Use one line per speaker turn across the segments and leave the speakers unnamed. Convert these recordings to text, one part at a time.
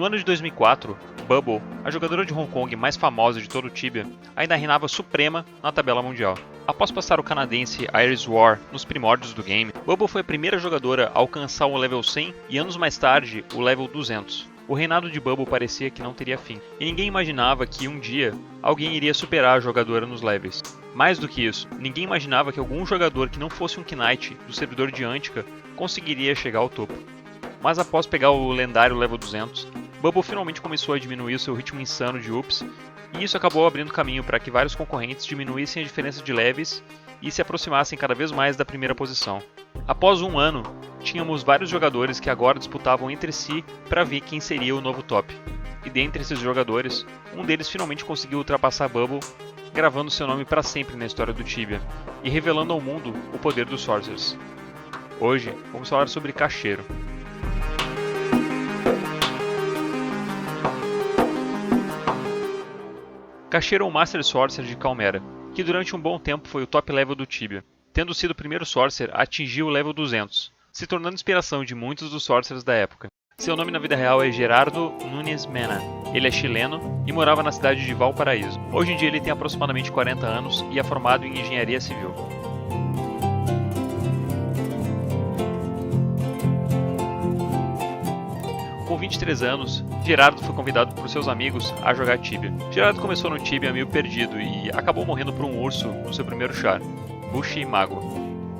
No ano de 2004, Bubble, a jogadora de Hong Kong mais famosa de todo o Tibia, ainda reinava suprema na tabela mundial. Após passar o canadense Iris War nos primórdios do game, Bubble foi a primeira jogadora a alcançar o level 100 e anos mais tarde o level 200. O reinado de Bubble parecia que não teria fim, e ninguém imaginava que um dia alguém iria superar a jogadora nos levels. Mais do que isso, ninguém imaginava que algum jogador que não fosse um Knight do servidor de Antica conseguiria chegar ao topo. Mas após pegar o lendário level 200, Bubble finalmente começou a diminuir seu ritmo insano de ups, e isso acabou abrindo caminho para que vários concorrentes diminuíssem a diferença de levels e se aproximassem cada vez mais da primeira posição. Após um ano, tínhamos vários jogadores que agora disputavam entre si para ver quem seria o novo top. E dentre esses jogadores, um deles finalmente conseguiu ultrapassar Bubble, gravando seu nome para sempre na história do Tibia e revelando ao mundo o poder dos Sorcerers. Hoje, vamos falar sobre Cacheiro. Cacheiro é um Master Sorcerer de Khaimera, que durante um bom tempo foi o top level do Tibia, tendo sido o primeiro Sorcerer a atingir o level 200, se tornando inspiração de muitos dos Sorcerers da época. Seu nome na vida real é Gerardo Nunes Mena. Ele é chileno e morava na cidade de Valparaíso. Hoje em dia ele tem aproximadamente 40 anos e é formado em engenharia civil. Com 23 anos, Gerardo foi convidado por seus amigos a jogar Tibia. Gerardo começou no Tibia meio perdido e acabou morrendo por um urso no seu primeiro char, Bushi Mágoa.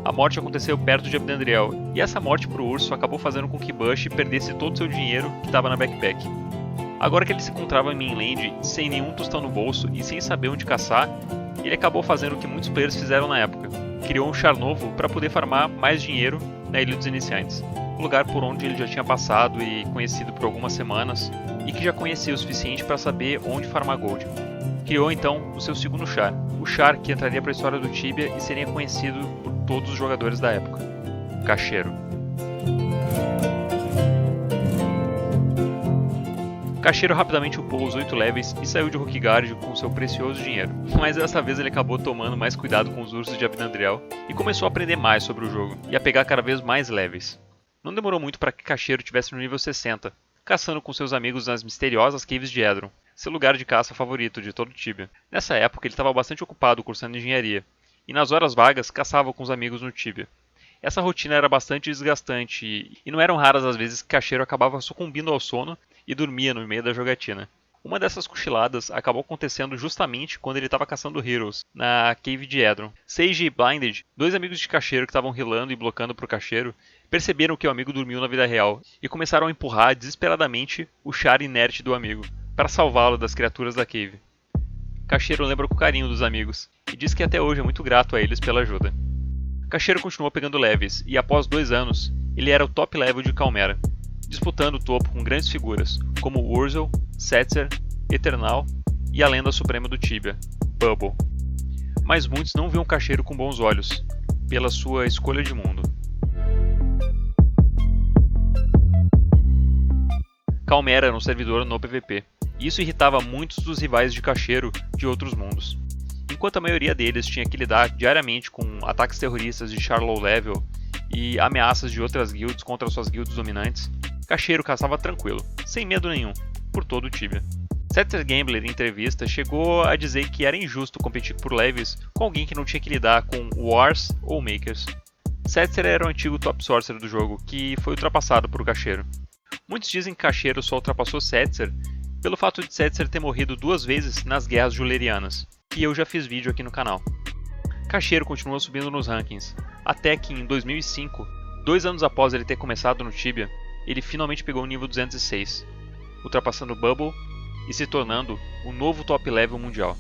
A morte aconteceu perto de Abdandriel, e essa morte para o urso acabou fazendo com que Bush perdesse todo o seu dinheiro que estava na backpack. Agora que ele se encontrava em Mainland, sem nenhum tostão no bolso e sem saber onde caçar, ele acabou fazendo o que muitos players fizeram na época. Criou um char novo para poder farmar mais dinheiro na Ilha dos Iniciantes, um lugar por onde ele já tinha passado e conhecido por algumas semanas, e que já conhecia o suficiente para saber onde farmar gold. Criou então o seu segundo char, o char que entraria para a história do Tibia e seria conhecido por todos os jogadores da época, Cacheiro. Cacheiro rapidamente upou os 8 levels e saiu de Rookguard com seu precioso dinheiro, mas dessa vez ele acabou tomando mais cuidado com os ursos de Abdandriel e começou a aprender mais sobre o jogo e a pegar cada vez mais levels. Não demorou muito para que Cacheiro estivesse no nível 60, caçando com seus amigos nas misteriosas Caves de Edron, seu lugar de caça favorito de todo o Tibia. Nessa época ele estava bastante ocupado cursando engenharia, e nas horas vagas caçava com os amigos no Tibia. Essa rotina era bastante desgastante e não eram raras as vezes que Cacheiro acabava sucumbindo ao sono e dormia no meio da jogatina. Uma dessas cochiladas acabou acontecendo justamente quando ele estava caçando Heroes, na Cave de Edron. Sage e Blinded, dois amigos de Cacheiro que estavam healando e blocando para o Cacheiro, perceberam que o amigo dormiu na vida real e começaram a empurrar desesperadamente o char inerte do amigo, para salvá-lo das criaturas da Cave. Cacheiro lembra com carinho dos amigos, e diz que até hoje é muito grato a eles pela ajuda. Cacheiro continuou pegando levels, e após 2 anos, ele era o top level de Khaimera, disputando o topo com grandes figuras, como Urzel, Setzer, Eternal e a lenda suprema do Tibia, Bubble. Mas muitos não viam Cacheiro com bons olhos, pela sua escolha de mundo. Khaimera era um servidor no PVP, e isso irritava muitos dos rivais de Cacheiro de outros mundos. Enquanto a maioria deles tinha que lidar diariamente com ataques terroristas de char low level e ameaças de outras guilds contra suas guilds dominantes, Cacheiro caçava tranquilo, sem medo nenhum, por todo o Tibia. Setzer Gambler, em entrevista, chegou a dizer que era injusto competir por levels com alguém que não tinha que lidar com Wars ou Makers. Setzer era o antigo top sorcerer do jogo, que foi ultrapassado por Cacheiro. Muitos dizem que Cacheiro só ultrapassou Setzer pelo fato de Setzer ter morrido 2 vezes nas guerras julerianas, que eu já fiz vídeo aqui no canal. Cacheiro continuou subindo nos rankings, até que em 2005, 2 anos após ele ter começado no Tibia, ele finalmente pegou o nível 206, ultrapassando Bubble e se tornando o novo top level mundial.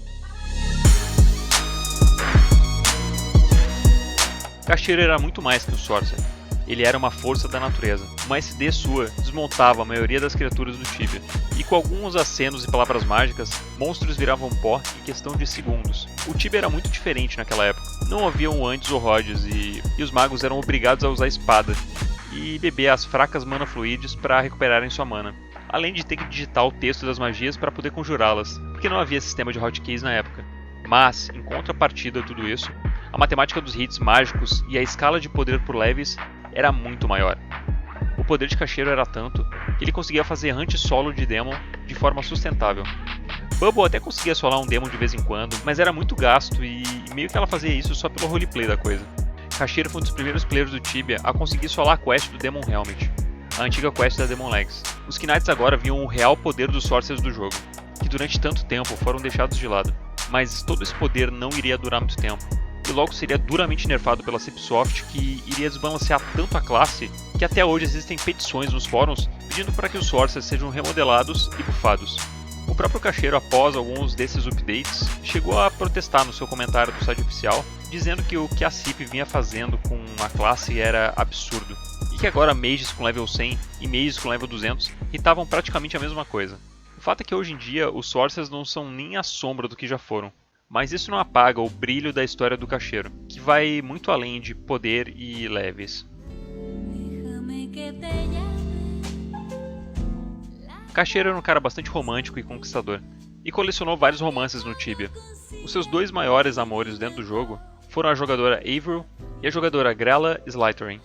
Cacheiro era muito mais que um Sorcerer. Ele era uma força da natureza. Uma SD sua desmontava a maioria das criaturas do Tibia, e com alguns acenos e palavras mágicas, monstros viravam pó em questão de segundos. O Tibia era muito diferente naquela época. Não haviam antes ou rods, e os magos eram obrigados a usar espada e beber as fracas mana fluides para recuperarem sua mana, além de ter que digitar o texto das magias para poder conjurá-las, porque não havia sistema de hotkeys na época. Mas, em contrapartida a tudo isso, a matemática dos hits mágicos e a escala de poder por levels era muito maior. O poder de Cacheiro era tanto que ele conseguia fazer hunt solo de Demon de forma sustentável. Bubble até conseguia solar um Demon de vez em quando, mas era muito gasto e meio que ela fazia isso só pelo roleplay da coisa. Cacheiro foi um dos primeiros players do Tibia a conseguir solar a quest do Demon Helmet, a antiga quest da Demon Legs. Os Knights agora viam o real poder dos Sorcerers do jogo, que durante tanto tempo foram deixados de lado. Mas todo esse poder não iria durar muito tempo, e logo seria duramente nerfado pela Cipsoft, que iria desbalancear tanto a classe que até hoje existem petições nos fóruns pedindo para que os Sorcerers sejam remodelados e bufados. O próprio Cacheiro, após alguns desses updates, chegou a protestar no seu comentário do site oficial, dizendo que o que a CIP vinha fazendo com a classe era absurdo, e que agora mages com level 100 e mages com level 200 estavam praticamente a mesma coisa. O fato é que hoje em dia os Sorcerers não são nem a sombra do que já foram, mas isso não apaga o brilho da história do Cacheiro, que vai muito além de poder e leves. Cacheiro era um cara bastante romântico e conquistador, e colecionou vários romances no Tibia. Os seus dois maiores amores dentro do jogo foram a jogadora Avril e a jogadora Grella Slytherin.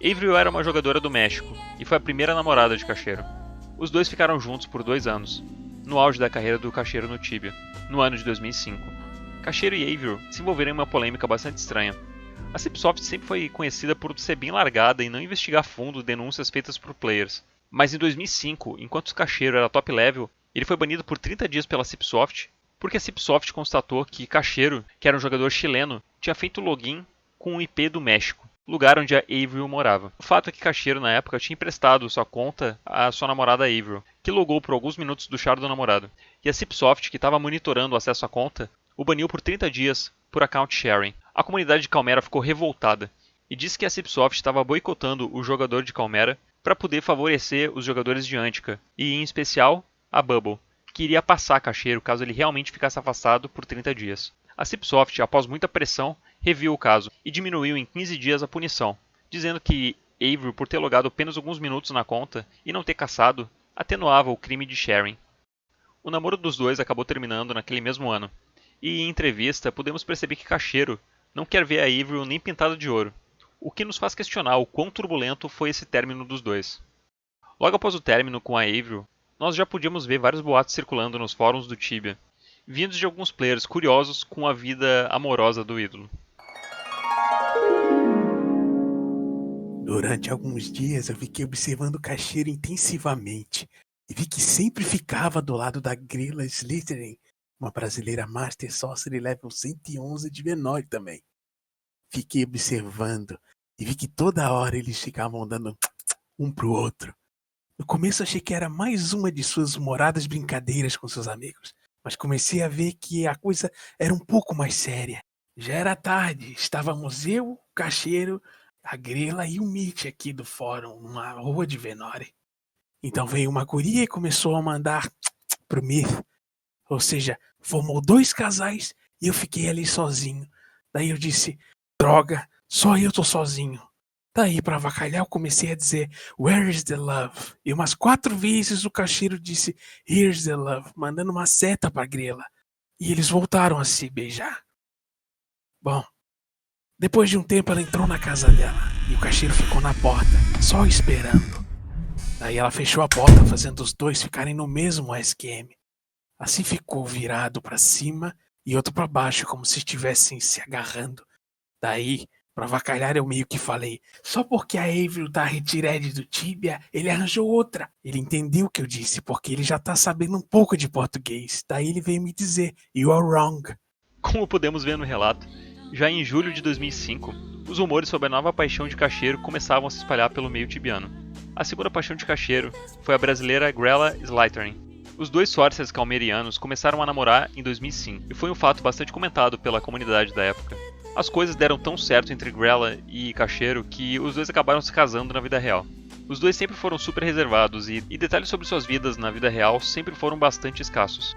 Avril era uma jogadora do México, e foi a primeira namorada de Cacheiro. Os dois ficaram juntos por 2 anos, no auge da carreira do Cacheiro no Tibia, no ano de 2005. Cacheiro e Avril se envolveram em uma polêmica bastante estranha. A Cipsoft sempre foi conhecida por ser bem largada e não investigar a fundo denúncias feitas por players. Mas em 2005, enquanto o Cacheiro era top level, ele foi banido por 30 dias pela Cipsoft, porque a Cipsoft constatou que Cacheiro, que era um jogador chileno, tinha feito login com o IP do México, lugar onde a Avril morava. O fato é que Cacheiro na época tinha emprestado sua conta à sua namorada Avril, que logou por alguns minutos do char do namorado, e a Cipsoft, que estava monitorando o acesso à conta, o baniu por 30 dias por account sharing. A comunidade de Calmera ficou revoltada e disse que a Cipsoft estava boicotando o jogador de Calmera para poder favorecer os jogadores de Antica, e em especial a Bubble, que iria passar Cacheiro caso ele realmente ficasse afastado por 30 dias. A Cipsoft, após muita pressão, reviu o caso e diminuiu em 15 dias a punição, dizendo que Avril, por ter logado apenas alguns minutos na conta e não ter caçado, atenuava o crime de sharing. O namoro dos dois acabou terminando naquele mesmo ano, e em entrevista podemos perceber que Cacheiro não quer ver a Avril nem pintada de ouro, o que nos faz questionar o quão turbulento foi esse término dos dois. Logo após o término com a Avril, nós já podíamos ver vários boatos circulando nos fóruns do Tibia, vindos de alguns players curiosos com a vida amorosa do ídolo.
Durante alguns dias eu fiquei observando o Cacheiro intensivamente e vi que sempre ficava do lado da Grella Slytherin, uma brasileira Master Sorcery level 111 de menor também. Fiquei observando e vi que toda hora eles ficavam dando um pro outro. No começo achei que era mais uma de suas humoradas brincadeiras com seus amigos, mas comecei a ver que a coisa era um pouco mais séria. Já era tarde, estávamos eu, o Cacheiro, a Grella e o Mitch aqui do fórum, numa rua de Venore. Então veio uma guria e começou a mandar pro Myth. Ou seja, formou 2 casais e eu fiquei ali sozinho. Daí eu disse, droga, só eu tô sozinho. Daí pra avacalhar eu comecei a dizer, where is the love? E umas 4 vezes o Cacheiro disse, here's the love, mandando uma seta pra Grella. E eles voltaram a se beijar. Bom, depois de um tempo ela entrou na casa dela e o Cacheiro ficou na porta, só esperando. Daí ela fechou a porta, fazendo os dois ficarem no mesmo SQM. Assim ficou virado pra cima e outro pra baixo, como se estivessem se agarrando. Daí, pra avacalhar, eu meio que falei, só porque a Avril tá retirada do Tibia, ele arranjou outra. Ele entendeu o que eu disse, porque ele já tá sabendo um pouco de português. Daí ele veio me dizer, you are wrong.
Como podemos ver no relato, já em julho de 2005, os rumores sobre a nova paixão de Cacheiro começavam a se espalhar pelo meio tibiano. A segunda paixão de Cacheiro foi a brasileira Grella Slytherin. Os dois Sorcerers calmerianos começaram a namorar em 2005, e foi um fato bastante comentado pela comunidade da época. As coisas deram tão certo entre Grella e Cacheiro que os dois acabaram se casando na vida real. Os dois sempre foram super reservados e detalhes sobre suas vidas na vida real sempre foram bastante escassos.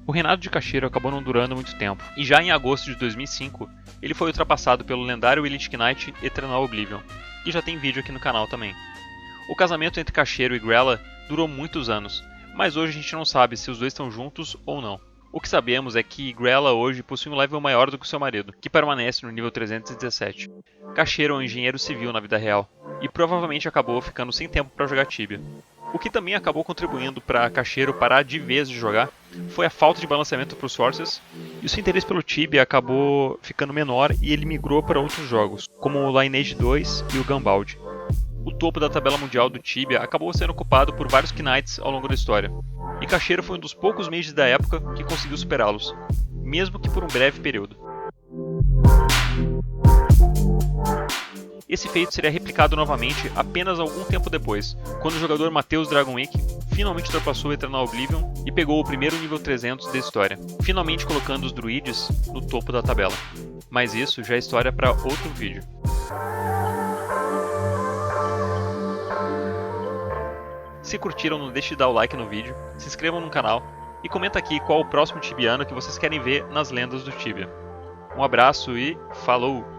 O reinado de Cacheiro acabou não durando muito tempo, e já em agosto de 2005, ele foi ultrapassado pelo lendário Elite Knight Eternal Oblivion, que já tem vídeo aqui no canal também. O casamento entre Cacheiro e Grella durou muitos anos, mas hoje a gente não sabe se os dois estão juntos ou não. O que sabemos é que Grella hoje possui um level maior do que seu marido, que permanece no nível 317. Cachero é um engenheiro civil na vida real, e provavelmente acabou ficando sem tempo para jogar Tibia. O que também acabou contribuindo para Cachero parar de vez de jogar foi a falta de balanceamento para os Forces, e o seu interesse pelo Tibia acabou ficando menor e ele migrou para outros jogos, como o Lineage 2 e o Gunbound. O topo da tabela mundial do Tibia acabou sendo ocupado por vários Knights ao longo da história, e Cachero foi um dos poucos mages da época que conseguiu superá-los, mesmo que por um breve período. Esse feito seria replicado novamente apenas algum tempo depois, quando o jogador Mateus Dragonwick finalmente ultrapassou o Eternal Oblivion e pegou o primeiro nível 300 da história, finalmente colocando os druides no topo da tabela. Mas isso já é história para outro vídeo. Se curtiram, não deixe de dar o like no vídeo, se inscrevam no canal e comenta aqui qual o próximo tibiano que vocês querem ver nas lendas do Tibia. Um abraço e falou!